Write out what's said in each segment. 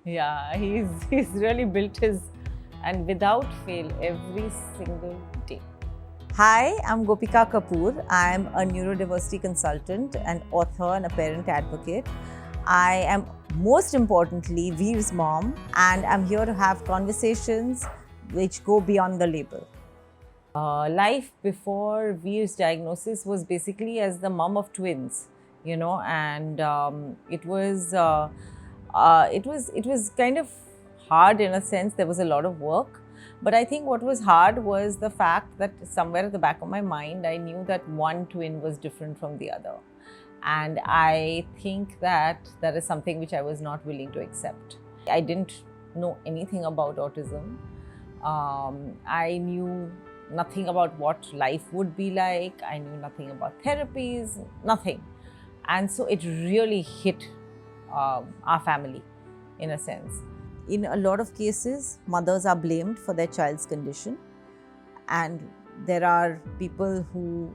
Yeah, he's really built his, and without fail, every single day. Hi, I'm Gopika Kapoor. I'm a neurodiversity consultant, an author, and a parent advocate. I am most importantly Veer's mom, and I'm here to have conversations which go beyond the label. Life before Veer's diagnosis was basically as the mom of twins, and it was kind of hard in a sense. There was a lot of work, but I think what was hard was the fact that somewhere at the back of my mind, I knew that one twin was different from the other, and I think that is something which I was not willing to accept. I didn't know anything about autism. I knew nothing about what life would be like. I knew nothing about therapies, nothing. And so it really hit our family in a sense. In a lot of cases, mothers are blamed for their child's condition, and there are people who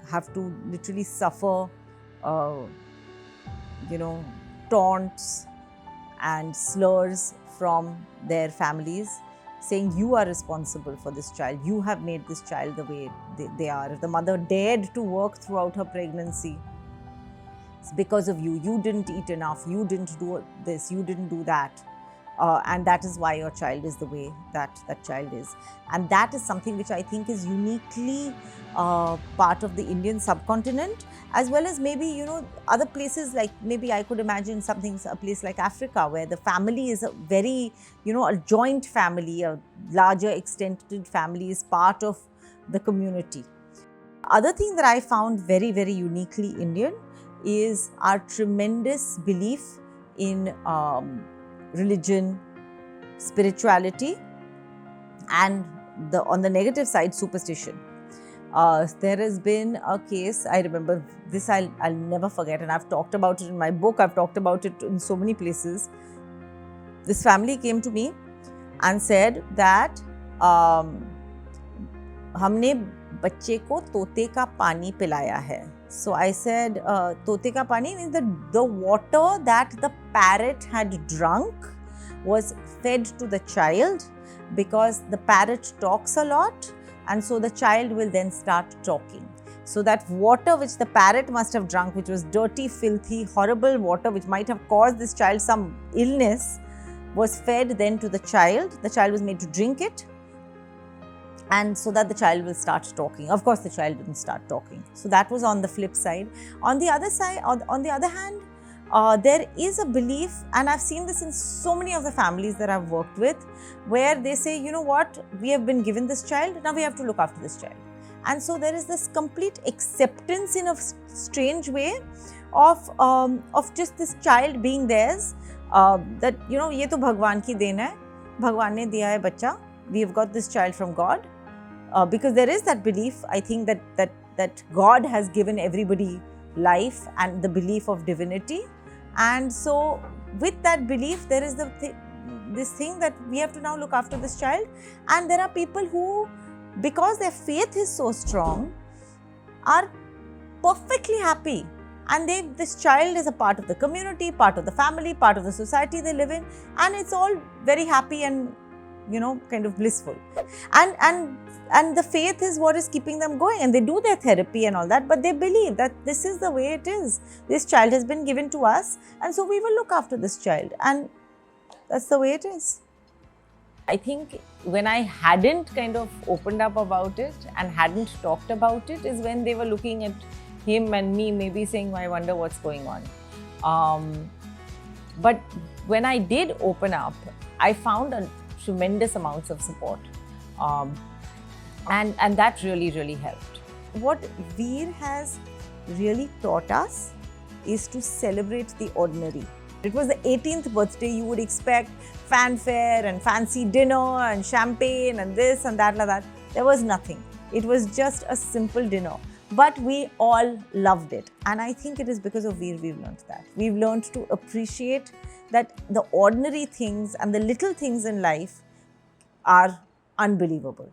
have to literally suffer, taunts and slurs from their families, saying you are responsible for this child, you have made this child the way they are. If the mother dared to work throughout her pregnancy, it's because of you. You didn't eat enough, you didn't do this, you didn't do that. And that is why your child is the way that child is. And that is something which I think is uniquely part of the Indian subcontinent, as well as maybe, other places, like maybe I could imagine a place like Africa, where the family is a very, a joint family, a larger extended family is part of the community. Other thing that I found very, very uniquely Indian is our tremendous belief in religion, spirituality, and on the negative side, superstition. There has been a case, I remember this, I'll never forget, and I've talked about it in my book, I've talked about it in so many places. This family came to me and said that हमने बच्चे को तोते का पानी पिलाया है. So I said, tote ka pani means the water that the parrot had drunk was fed to the child, because the parrot talks a lot, and so the child will then start talking. So that water which the parrot must have drunk, which was dirty, filthy, horrible water, which might have caused this child some illness, was fed then to the child. The child was made to drink it, and so that the child will start talking. Of course, the child didn't start talking. So that was on the flip side. On the other hand, there is a belief, and I've seen this in so many of the families that I've worked with, where they say, you know what, we have been given this child, now we have to look after this child. And so there is this complete acceptance in a strange way of just this child being theirs, that, ye to Bhagwan ki den hai, Bhagwan ne diya hai bachcha, we have got this child from God. Because there is that belief, I think, that God has given everybody life and the belief of divinity. And so with that belief, there is this thing that we have to now look after this child. And there are people who, because their faith is so strong, are perfectly happy. And this child is a part of the community, part of the family, part of the society they live in. And it's all very happy and kind of blissful. And the faith is what is keeping them going, and they do their therapy and all that, but they believe that this is the way it is. This child has been given to us, and so we will look after this child, and that's the way it is. I think when I hadn't kind of opened up about it and hadn't talked about it is when they were looking at him and me, maybe saying, I wonder what's going on. But when I did open up, I found a tremendous amounts of support, and that really, really helped. What Veer has really taught us is to celebrate the ordinary. It was the 18th birthday, you would expect fanfare and fancy dinner and champagne and this and that like that. There was nothing. It was just a simple dinner. But we all loved it. And I think it is because of Veer we've learned that. We've learned to appreciate that the ordinary things and the little things in life are unbelievable.